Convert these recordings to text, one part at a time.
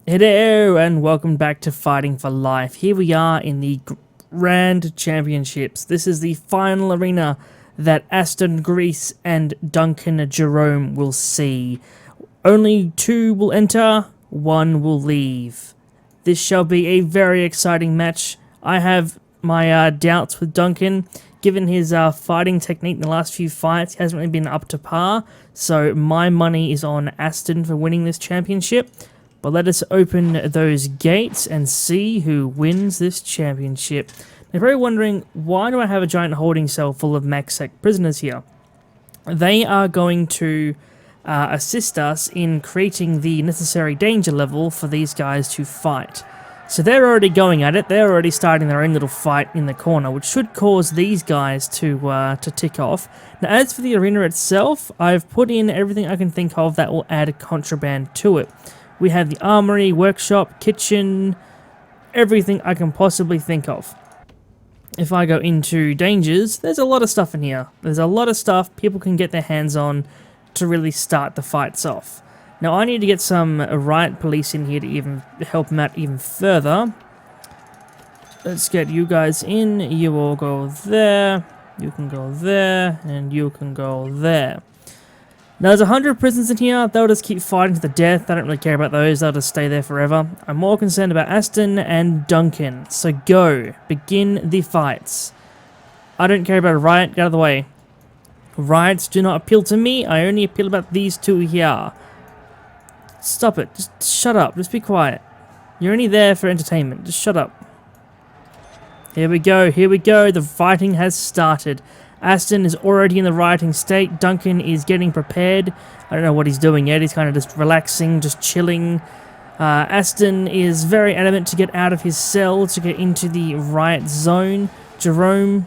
Hello and welcome back to Fighting for Life. Here we are in the Grand Championships. This is the final arena that Aston Grease and Duncan Jerome will see. Only 2 will enter, 1 will leave. This shall be a very exciting match. I have my doubts with Duncan. Given his fighting technique in the last few fights, he hasn't really been up to par. So my money is on Aston for winning this championship. But let us open those gates and see who wins this championship. You're probably wondering, why do I have a giant holding cell full of MaxSec prisoners here? They are going to assist us in creating the necessary danger level for these guys to fight. So they're already going at it. They're already starting their own little fight in the corner, which should cause these guys to tick off. Now, as for the arena itself, I've put in everything I can think of that will add contraband to it. We have the armory, workshop, kitchen, everything I can possibly think of. If I go into dangers, there's a lot of stuff in here. There's a lot of stuff people can get their hands on to really start the fights off. Now I need to get some riot police in here to even help them out even further. Let's get you guys in. You all go there, you can go there, and you can go there. Now, there's 100 prisoners in here. They'll just keep fighting to the death. I don't really care about those. They'll just stay there forever. I'm more concerned about Aston and Duncan. So go. Begin the fights. I don't care about a riot. Get out of the way. Riots do not appeal to me. I only appeal about these two here. Stop it. Just shut up. Just be quiet. You're only there for entertainment. Just shut up. Here we go. Here we go. The fighting has started. Aston is already in the rioting state. Duncan is getting prepared. I don't know what he's doing yet. He's kind of just relaxing, just chilling. Aston is very adamant to get out of his cell to get into the riot zone. Duncan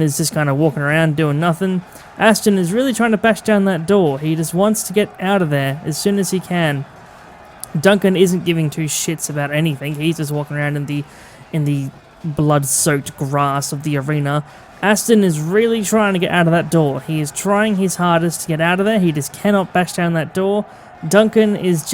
is just kind of walking around doing nothing. Aston is really trying to bash down that door. He just wants to get out of there as soon as he can. Duncan isn't giving two shits about anything. He's just walking around in the blood-soaked grass of the arena. Aston is really trying to get out of that door. He is trying his hardest to get out of there. He just cannot bash down that door. Duncan is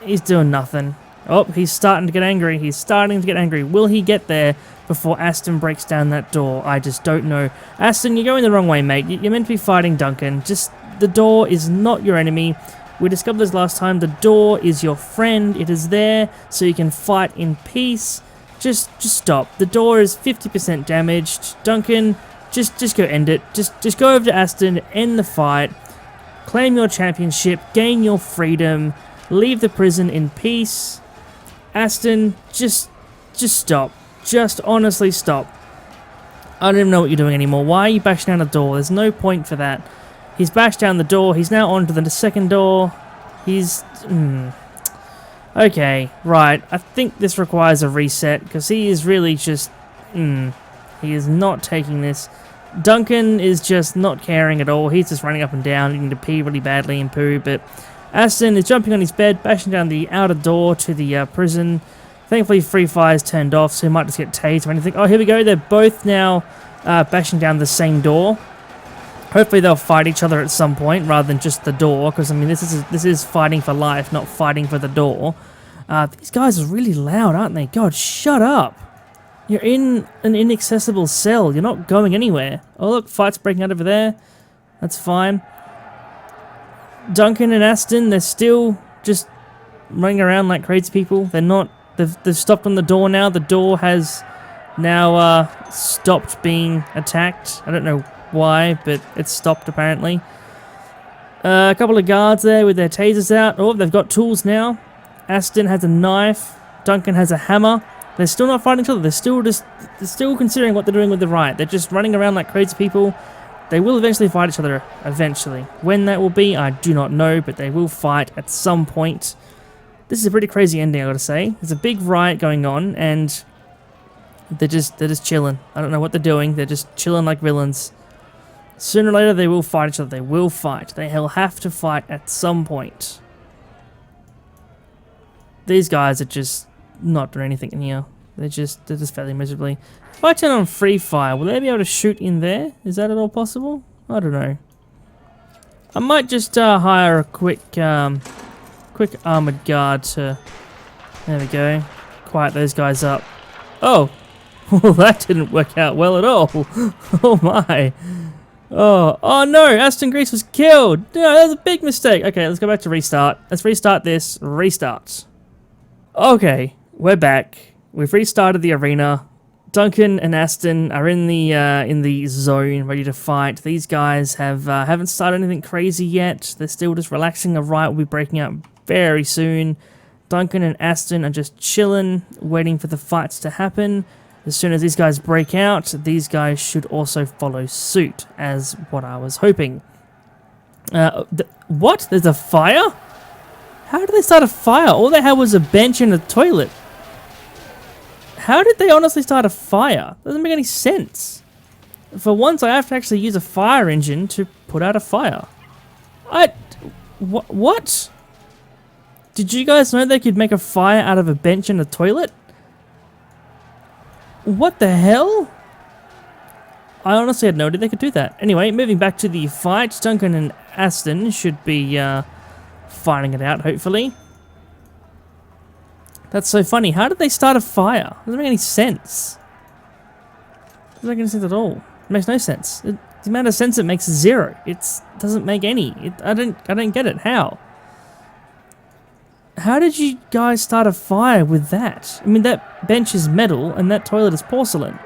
he's doing nothing. Oh, he's starting to get angry. He's starting to get angry. Will he get there before Aston breaks down that door? I just don't know. Aston, you're going the wrong way, mate. You're meant to be fighting Duncan. The door is not your enemy. We discovered this last time. The door is your friend. It is there so you can fight in peace. Just stop. The door is 50% damaged. Duncan, just go end it. Just go over to Aston, end the fight, claim your championship, gain your freedom, leave the prison in peace. Aston, just stop. Just honestly stop. I don't even know what you're doing anymore. Why are you bashing down the door? There's no point for that. He's bashed down the door. He's now on to the second door. Okay, right. I think this requires a reset, because he is really just... he is not taking this. Duncan is just not caring at all. He's just running up and down, needing to pee really badly and poo, but Aston is jumping on his bed, bashing down the outer door to the prison. Thankfully, free fire is turned off, so he might just get tased or anything. Oh, here we go. They're both now bashing down the same door. Hopefully they'll fight each other at some point rather than just the door, because I mean this is fighting for life, not fighting for the door. These guys are really loud, aren't they? God, shut up! You're in an inaccessible cell. You're not going anywhere. Oh look, fight's breaking out over there. That's fine. Duncan and Aston, they're still just running around like crazy people. They're not. They've stopped on the door now. The door has now stopped being attacked. I don't know why, but it's stopped apparently. A couple of guards there with their tasers out. Oh, they've got tools now. Aston has a knife. Duncan has a hammer. They're still not fighting each other. They're still considering what they're doing with the riot. They're just running around like crazy people. They will eventually fight each other eventually. When that will be, I do not know, but they will fight at some point. This is a pretty crazy ending, I gotta say. There's a big riot going on, and they're just chilling. I don't know what they're doing. They're just chilling like villains. Sooner or later, they will fight each other. They will fight. They'll have to fight at some point. These guys are just not doing anything in here. They're just failing miserably. If I turn on free fire, will they be able to shoot in there? Is that at all possible? I don't know. I might just hire a quick quick armored guard to... There we go. Quiet those guys up. Oh! Well, that didn't work out well at all. Oh my. Oh no, Aston Grease was killed. No, that was a big mistake. Okay, let's go back to restart. Let's restart this. Restart. Okay, we're back. We've restarted the arena. Duncan and Aston are in the zone, ready to fight. These guys haven't started anything crazy yet. They're still just relaxing. A riot will be breaking out very soon. Duncan and Aston are just chilling, waiting for the fights to happen. As soon as these guys break out, these guys should also follow suit, as what I was hoping. What? There's a fire? How did they start a fire? All they had was a bench and a toilet. How did they honestly start a fire? Doesn't make any sense. For once, I have to actually use a fire engine to put out a fire. What? Did you guys know they could make a fire out of a bench and a toilet? What the hell? I honestly had no idea they could do that. Anyway, moving back to the fight, Duncan and Aston should be fighting it out, hopefully. That's so funny. How did they start a fire? Doesn't make any sense. Doesn't make any sense at all. It makes no sense. The amount of sense it makes is zero. It doesn't make any. I don't get it. How? How did you guys start a fire with that? I mean, that bench is metal and that toilet is porcelain.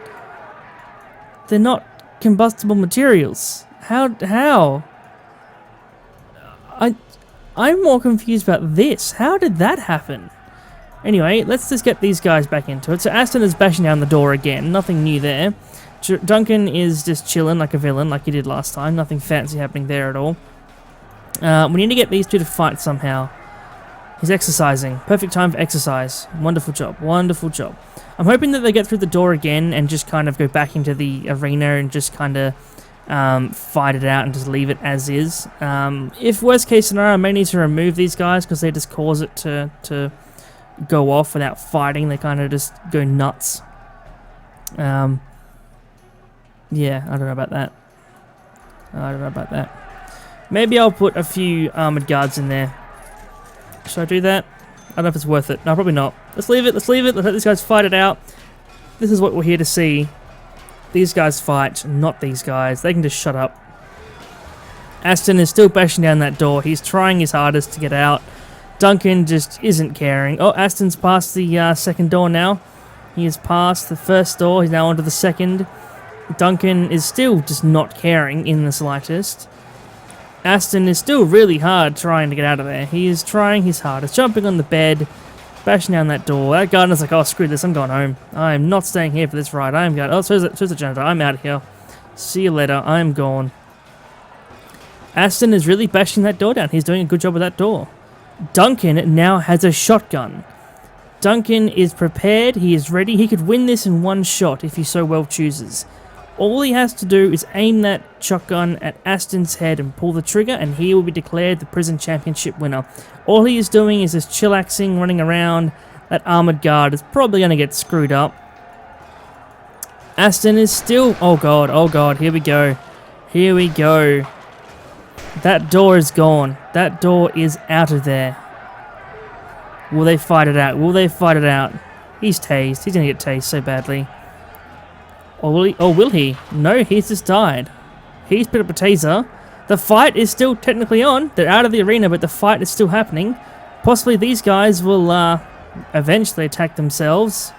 They're not combustible materials. How? I'm more confused about this. How did that happen? Anyway, let's just get these guys back into it. So Aston is bashing down the door again. Nothing new there. Duncan is just chilling like a villain, like he did last time. Nothing fancy happening there at all. We need to get these two to fight somehow. He's exercising. Perfect time for exercise. Wonderful job. Wonderful job. I'm hoping that they get through the door again and just kind of go back into the arena and just kind of fight it out and just leave it as is. If worst case scenario, I may need to remove these guys because they just cause it to go off without fighting. They kind of just go nuts. Yeah, I don't know about that. Maybe I'll put a few armored guards in there. Should I do that? I don't know if it's worth it. No, probably not. Let's leave it. Let's let these guys fight it out. This is what we're here to see. These guys fight, not these guys. They can just shut up. Aston is still bashing down that door. He's trying his hardest to get out. Duncan just isn't caring. Oh, Aston's past the second door now. He has passed the first door. He's now onto the second. Duncan is still just not caring in the slightest. Aston is still really hard trying to get out of there. He is trying his hardest. Jumping on the bed, bashing down that door. That gardener's like, oh, screw this. I'm going home. I am not staying here for this ride. I am going... Oh, so's the janitor. I'm out of here. See you later. I am gone. Aston is really bashing that door down. He's doing a good job with that door. Duncan now has a shotgun. Duncan is prepared. He is ready. He could win this in one shot if he so well chooses. All he has to do is aim that shotgun at Aston's head and pull the trigger, and he will be declared the prison championship winner. All he is doing is just chillaxing, running around. That armored guard is probably going to get screwed up. Aston is still... Oh god, here we go. Here we go. That door is gone. That door is out of there. Will they fight it out? Will they fight it out? He's tased. He's going to get tased so badly. Or will he? Oh, will he? No, he's just died. He's picked up a taser. The fight is still technically on. They're out of the arena, but the fight is still happening. Possibly these guys will eventually attack themselves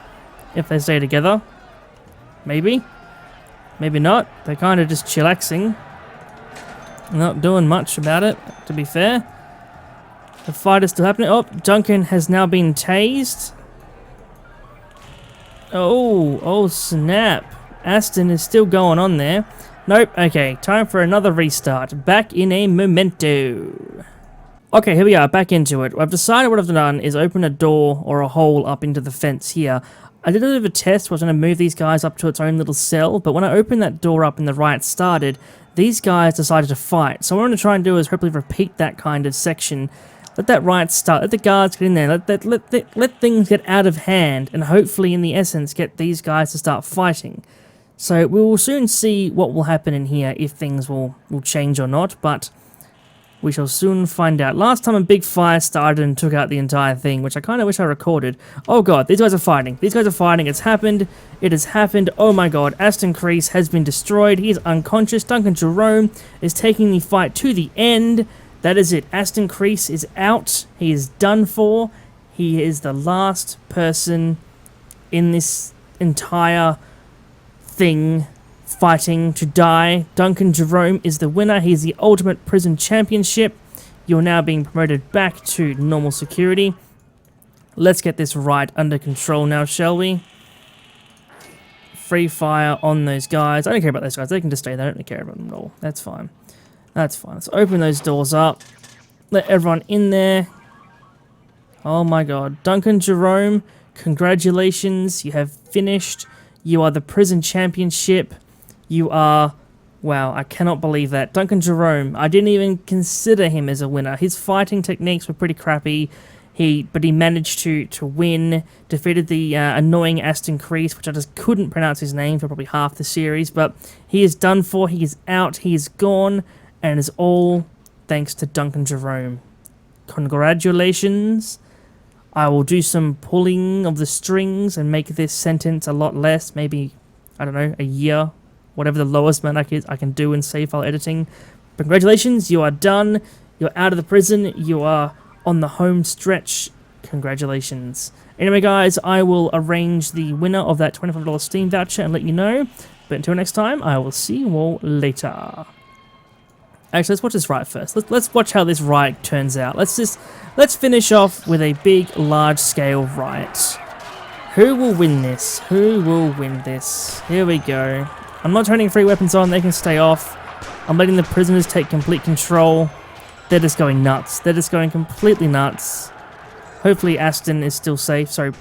if they stay together. Maybe. Maybe not. They're kind of just chillaxing. Not doing much about it, to be fair. The fight is still happening. Oh, Duncan has now been tased. Oh snap. Aston is still going on there. Nope. Okay, time for another restart. Back in a momento. Okay, here we are, back into it. I've decided what I've done is open a door or a hole up into the fence here. I did a bit of a test where I was going to move these guys up to its own little cell, but when I opened that door up and the riot started, these guys decided to fight. So what I'm going to try and do is hopefully repeat that kind of section. Let that riot start. Let the guards get in there. Let things get out of hand, and hopefully, in the essence, get these guys to start fighting. So we will soon see what will happen in here, if things will change or not. But We shall soon find out. Last time a big fire started and took out the entire thing, which I kind of wish I recorded. Oh god, these guys are fighting. These guys are fighting. It's happened. It has happened. Oh my god, Aston Crease has been destroyed. He is unconscious. Duncan Jerome is taking the fight to the end. That is it. Aston Crease is out. He is done for. He is the last person in this entire thing fighting to die. Duncan Jerome is the winner. He's the Ultimate Prison Championship. You're now being promoted back to normal security. Let's get this right under control now, shall we? Free fire on those guys. I don't care about those guys. They can just stay there. I don't care about them at all. That's fine. That's fine. Let's open those doors up. Let everyone in there. Oh my god. Duncan Jerome, congratulations. You have finished. You are the Prison Championship. You are... Wow, I cannot believe that. Duncan Jerome, I didn't even consider him as a winner. His fighting techniques were pretty crappy, but he managed to win, defeated the annoying Aston Crease, which I just couldn't pronounce his name for probably half the series, but he is done for, he is out, he is gone, and it's all thanks to Duncan Jerome. Congratulations. I will do some pulling of the strings and make this sentence a lot less, maybe, I don't know, a year. Whatever the lowest amount I can do in save file editing. Congratulations, you are done. You're out of the prison. You are on the home stretch. Congratulations. Anyway, guys, I will arrange the winner of that $25 Steam voucher and let you know. But until next time, I will see you all later. Actually, let's watch this riot first. Let's watch how this riot turns out. Let's finish off with a big, large-scale riot. Who will win this? Who will win this? Here we go. I'm not turning free weapons on, they can stay off. I'm letting the prisoners take complete control. They're just going nuts. They're just going completely nuts. Hopefully Aston is still safe. Sorry,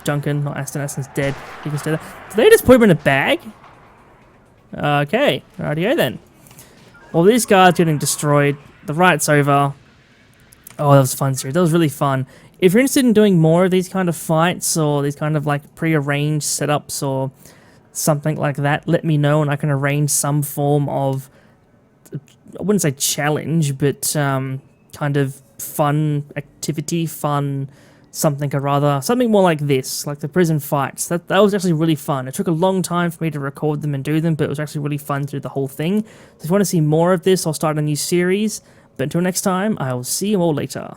Duncan, not Aston. Aston's dead. He can stay there. Did they just put him in a bag? Okay, rightio then. Well, these guards getting destroyed. The riot's over. Oh, that was fun, series. That was really fun. If you're interested in doing more of these kind of fights, or these kind of like pre-arranged setups, or something like that, let me know and I can arrange some form of, I wouldn't say challenge, but kind of fun activity, something or rather, something more like this, like the prison fights. That was actually really fun. It took a long time for me to record them and do them, but it was actually really fun to do the whole thing. So if you want to see more of this, I'll start a new series. But until next time, I will see you all later.